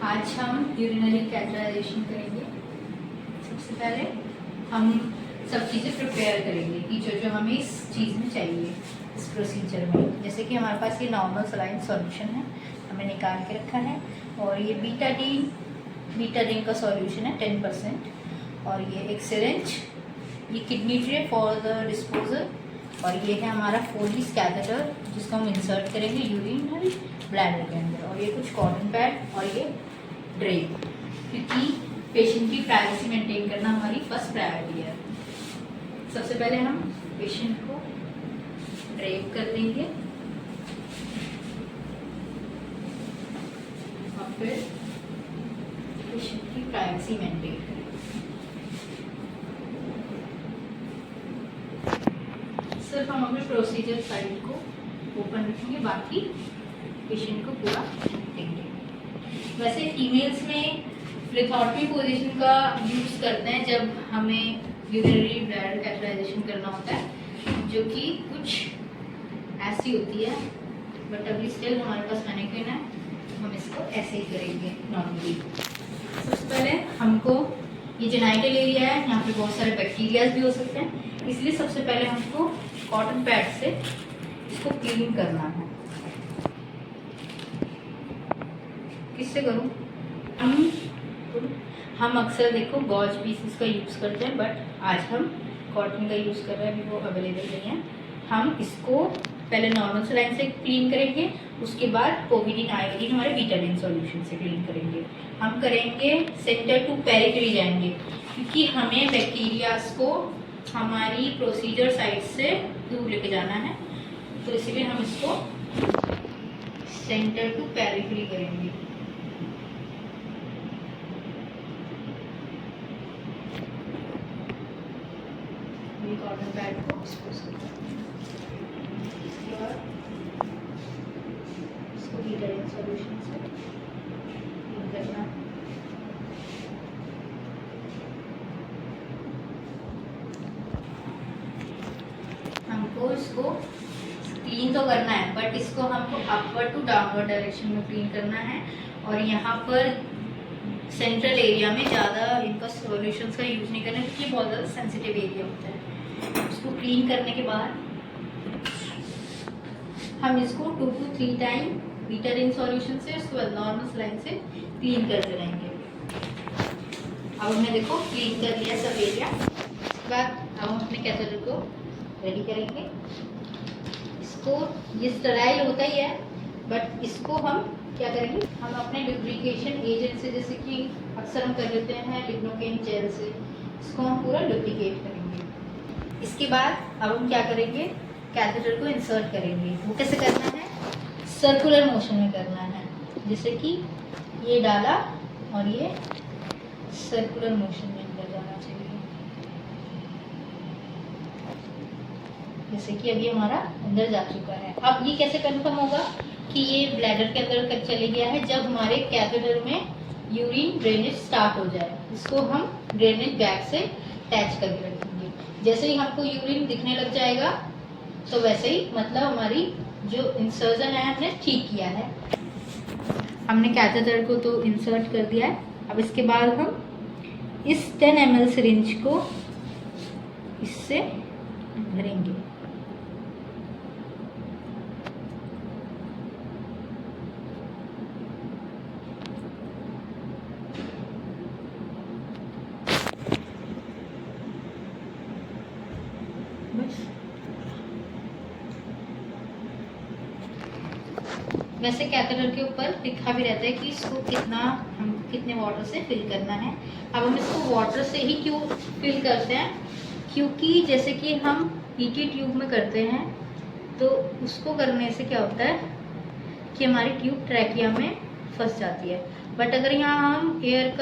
आज हम urinary catheterization करेंगे। सबसे पहले हम सब चीज़ें प्रिपेयर करेंगे कि जो जो हमें इस चीज़ में चाहिए इस प्रोसीजर में। जैसे कि हमारे पास ये नॉर्मल सलाइन सॉल्यूशन है, हमने निकाल के रखा है, और ये बीटाडीन का सॉल्यूशन है 10%, और ये एक सिरिंज, ये kidney tray for the disposal, और ये है हमारा फोलिस कैथेटर जिसको हम इंसर्ट करेंगे यूरिनरी ब्लैडर के अंदर, और ये कुछ कॉटन पैड और ये ड्रेप, क्योंकि पेशेंट की प्राइवेसी मेंटेन करना हमारी फर्स्ट प्रायोरिटी है। सबसे पहले हम पेशेंट को ड्रेप कर देंगे और फिर पेशेंट की प्राइवेसी मेंटेन करेंगे। सिर्फ हम अपने प्रोसीजर साइड को ओपन रखेंगे, बाकी पेशेंट को पूरा देंगे। वैसे फीमेल्स में फ्लेथॉटमी पोजीशन का यूज़ करते हैं जब हमें यूरिनरी ब्लैडर कैथेटराइजेशन करना होता है, जो कि कुछ ऐसी होती है, बट अभी स्टिल हमारे पास मैनेक्विन है, हम इसको ऐसे ही करेंगे नॉर्मली। सबसे पहले हमको ये जेनाइटल एरिया है, यहाँ पे बहुत सारे बैक्टीरियाज भी हो सकते हैं, इसलिए सबसे पहले हमको कॉटन पैड से इसको क्लीन करना है। किससे करूँ? हम अक्सर देखो गॉज पीसेस का यूज़ करते हैं, बट आज हम कॉटन का यूज़ कर रहे हैं, अभी वो अवेलेबल नहीं है। हम इसको पहले नॉर्मल सलाइन से क्लीन करेंगे, उसके बाद पोविडीन आयोडीन हमारे बीटाडीन सॉल्यूशन से क्लीन करेंगे। हम करेंगे सेंटर टू पेरिफेरी जाएंगे, क्योंकि हमें बैक्टीरियाज को हमारी प्रोसीजर साइट से दूर लेके जाना है, तो इसीलिए हम इसको सेंटर टू पेरिफेरी करेंगे। कॉटन पैड को इसको बीटाडीन सॉल्यूशन से क्लीन करना। हमको इसको क्लीन तो करना है, बट इसको हमको अपवर्ड टू डाउनवर्ड डायरेक्शन में क्लीन करना है, और यहाँ पर सेंट्रल एरिया में ज़्यादा इनका सॉल्यूशंस का यूज़ नहीं करना है, क्योंकि बहुत ज़्यादा सेंसिटिव एरिया होता है। इसको क्लीन करने के बाद हम इसको 2 to 3 टाइम बीटाडीन सॉल्यूशन से, उसके बाद नॉर्मल सलाइन से क्लीन करते रहेंगे। अब हमने देखो क्लीन कर लिया सब एरिया। उसके बाद अब हम अपने कैथेटर को रेडी करेंगे। इसको ये स्टेराइल होता ही है, बट इसको हम क्या करेंगे, हम अपने लुब्रिकेशन एजेंट से, जैसे कि अक्सर हम कर लेते हैं लिग्नोकेन जेल से, इसको हम पूरा लुब्रिकेट करेंगे। इसके बाद अब हम क्या करेंगे, कैथेटर को इंसर्ट करेंगे। वो कैसे करना है? सर्कुलर मोशन में करना है, जैसे कि ये डाला और ये सर्कुलर मोशन में अंदर जाना चाहिए, जैसे कि अभी हमारा अंदर जा चुका है। अब ये कैसे कंफर्म होगा कि ये ब्लैडर के अंदर कब चले गया है? जब हमारे कैथेटर में यूरिन ड्रेनेज स्टार्ट हो जाए। इसको हम ड्रेनेज बैग से अटैच करके रखेंगे। जैसे ही हमको यूरिन दिखने लग जाएगा, तो वैसे ही मतलब हमारी जो इंसर्जन है हमने ठीक किया है। हमने कैथेटर को तो इंसर्ट कर दिया है। अब इसके बाद हम इस 10 ml सिरिंज को इससे भरेंगे। वैसे कैथेटर के ऊपर लिखा भी रहता है कि इसको कितने वाटर से फिल करना है। अब हम इसको वाटर से ही क्यों फिल करते हैं? क्योंकि जैसे कि हम ईटी ट्यूब में करते हैं, तो उसको करने से क्या होता है कि हमारी ट्यूब ट्रैकिया में फंस जाती है। बट अगर यहाँ हम एयर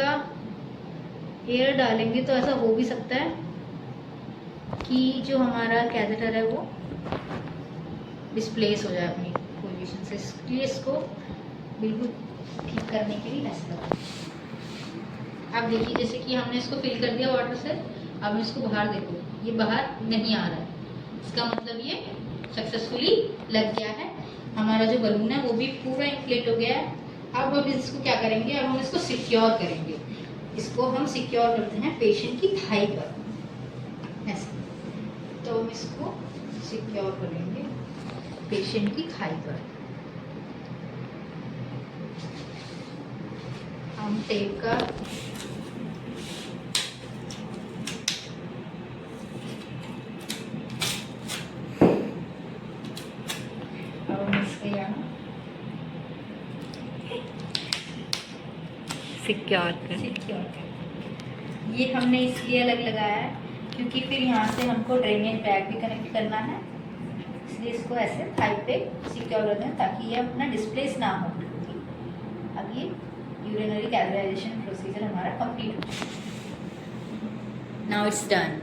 डालेंगे, तो ऐसा हो भी सकता है कि जो हमारा कैथेटर है वो डिस्प्लेस हो जाए अपनी पोजीशन से, इसलिए इसको बिल्कुल ठीक करने के लिए ऐसा करते हैं। अब देखिए, जैसे कि हमने इसको फिल कर दिया वाटर से, अब इसको बाहर देखो, ये बाहर नहीं आ रहा है, इसका मतलब ये सक्सेसफुली लग गया है। हमारा जो बलून है वो भी पूरा इन्फ्लेट हो गया है। अब हम इसको क्या करेंगे, अब हम इसको सिक्योर करेंगे। इसको हम सिक्योर करते हैं पेशेंट की थाई पर ऐसे। तो हम इसको सिक्योर करेंगे पेशेंट की थाई पर। हम टेप का सिक्योर ये हमने इसलिए अलग लगाया है क्योंकि फिर यहाँ से हमको ड्रेनेज बैग भी कनेक्ट करना है, इसलिए इसको ऐसे थाई पे सिक्योर कर दें ताकि ये अपना डिस्प्लेस ना हो। अब ये यूरिनरी कैथेटराइजेशन प्रोसीजर हमारा कंप्लीट हो गया। Now it's done.